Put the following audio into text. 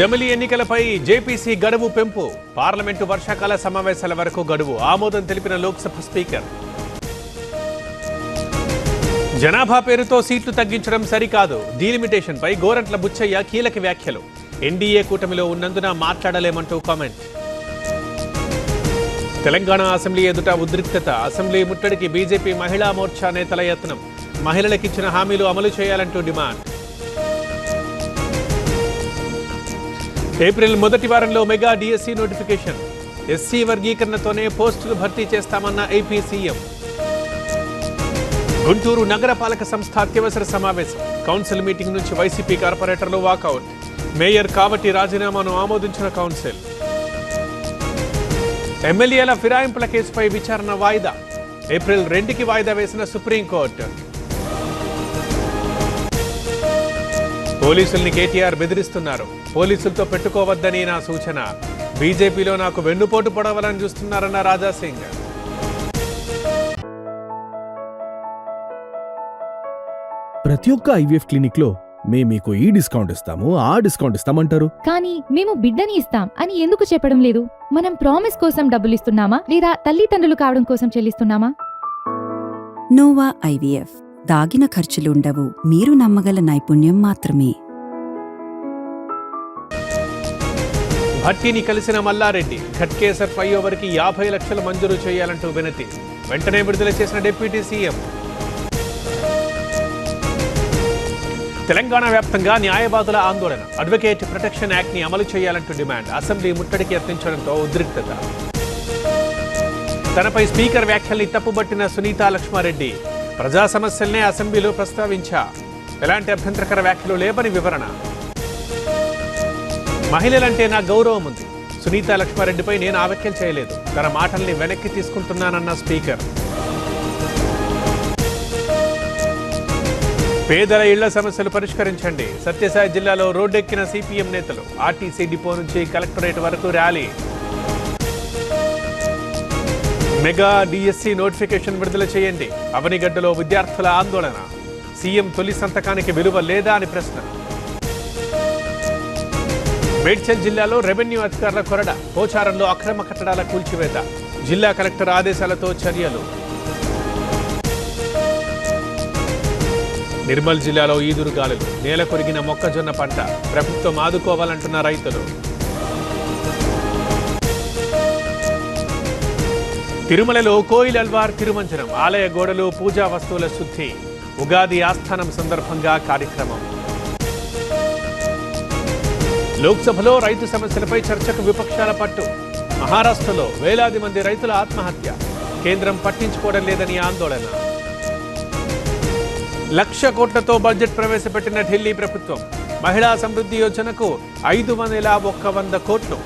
జమిలి ఎన్నికలపై జేపీసీ గడువు పెంపు. పార్లమెంటు వర్షాకాల సమావేశాల వరకు గడువు ఆమోదం తెలిపిన లోక్సభ స్పీకర్. జనాభా పేరుతో సీట్లు తగ్గించడం సరికాదు. డీలిమిటేషన్పై గోరంట్ల బుచ్చయ్య కీలక వ్యాఖ్యలు. ఎన్డీఏ కూటమిలో ఉన్నందున మాట్లాడలేమంటూ కామెంట్. తెలంగాణ అసెంబ్లీ ఎదుట ఉద్రిక్తత. అసెంబ్లీ ముట్టడికి బీజేపీ మహిళా మోర్చా నేతల యత్నం. మహిళలకిచ్చిన హామీలు అమలు చేయాలంటూ డిమాండ్. ఏప్రిల్ మొదటి వారంలో మెగా డిఎస్సీ నోటిఫికేషన్. ఎస్సీ వర్గీకరణతోనే పోస్టులు భర్తీ చేస్తామన్న ఏపీ సీఎం. గుంటూరు నగరపాలక సంస్థ అత్యవసర సమావేశం. కౌన్సిల్ మీటింగ్ నుంచి వైసీపీ కార్పొరేటర్లు వాకౌట్. మేయర్ కావటి రాజీనామాను ఆమోదించిన కౌన్సిల్. ఎమ్మెల్యేల ఫిరాయింపుల కేసుపై విచారణ వాయిదా. ఏప్రిల్ 2కి వాయిదా వేసిన సుప్రీంకోర్టు. పోలీసుల్ని కేటీఆర్ బెదిరిస్తున్నారు. పోలీసులతో పెట్టుకోవద్దని నా సూచన. బీజేపీలో నాకు వెన్నుపోటు పొడవాలని చూస్తున్నారన్న రాజాసింగ్. ప్రతి ఒక్క ఐవీఎఫ్ క్లినిక్ లో మీకు ఈ డిస్కౌంట్ ఇస్తాము, ఆ డిస్కౌంట్ ఇస్తామంటారు. కానీ మేము బిడ్డని ఇస్తాం అని ఎందుకు చెప్పడం లేదు? మనం ప్రామిస్ కోసం డబ్బులిస్తున్నామా లేదా తల్లిదండ్రులు కావడం కోసం చెల్లిస్తున్నామా? Nova IVF. దాగిన ఖర్చులుండవు, మీరు నమ్మగల నైపుణ్యం మాత్రమే. భట్టిని కలిసిన మల్లారెడ్డి. ఘట్కేసర్ ఫ్లైఓవర్కి 50 లక్షలు మంజూరు చేయాలంటూ వినతి. వెంటనే విడుదల చేసిన డిప్యూటీ సీఎం. తెలంగాణ వ్యాప్తంగా న్యాయవాదుల ఆందోళన. అడ్వకేట్ ప్రొటెక్షన్ యాక్ట్ ని అమలు చేయాలంటూ డిమాండ్. అసెంబ్లీ ముట్టడికి యత్నించడంతో ఉద్రిక్తత. తనపై స్పీకర్ వ్యాఖ్యల్ని తప్పుబట్టిన సునీతా లక్ష్మారెడ్డి. ప్రజా సమస్యల్నే అసెంబ్లీలో ప్రస్తావించా. ఎలాంటి అభ్యంతరకర వ్యాఖ్యలు లేవని వివరణ. మహిళలంటే నా గౌరవం ఉంది. సునీతా లక్ష్మారెడ్డిపై నేను ఆ వ్యాఖ్యలు చేయలేదు. తన మాటల్ని వెనక్కి తీసుకుంటున్నానన్న స్పీకర్. పేదల ఇళ్ల సమస్యలు పరిష్కరించండి. సత్యసాయి జిల్లాలో రోడ్డెక్కిన సిపిఎం నేతలు. ఆర్టీసీ డిపో నుంచి కలెక్టరేట్ వరకు ర్యాలీ. మెగా డిఎస్సీ నోటిఫికేషన్ విడుదల చేయండి. అవనిగడ్డలో విద్యార్థుల ఆందోళన. సీఎం తొలి సంతకానికి విలువ లేదా అని ప్రశ్న. మేడ్చల్ జిల్లాలో రెవెన్యూ అధికారుల కొరడ. పోచారంలో అక్రమ కట్టడాల కూల్చివేత. జిల్లా కలెక్టర్ ఆదేశాలతో చర్యలు. నిర్మల్ జిల్లాలో ఈదురుగాలులు. నేల కొరిగిన మొక్కజొన్న పంట. ప్రభుత్వం ఆదుకోవాలంటున్న రైతులు. తిరుమలలో కోయిల్ అల్వార్ తిరుమంజనం. ఆలయ గోడలు, పూజా వస్తువుల శుద్ధి. ఉగాది ఆస్థానం సందర్భంగా కార్యక్రమం. లోక్సభలో రైతు సమస్యలపై చర్చకు విపక్షాల పట్టు. మహారాష్ట్రలో వేలాది మంది రైతుల ఆత్మహత్య. కేంద్రం పట్టించుకోవడం లేదని ఆందోళన. 1,00,000 కోట్లతో బడ్జెట్ ప్రవేశపెట్టిన ఢిల్లీ ప్రభుత్వం. మహిళా సమృద్ధి యోజనకు 5,100 కోట్లు.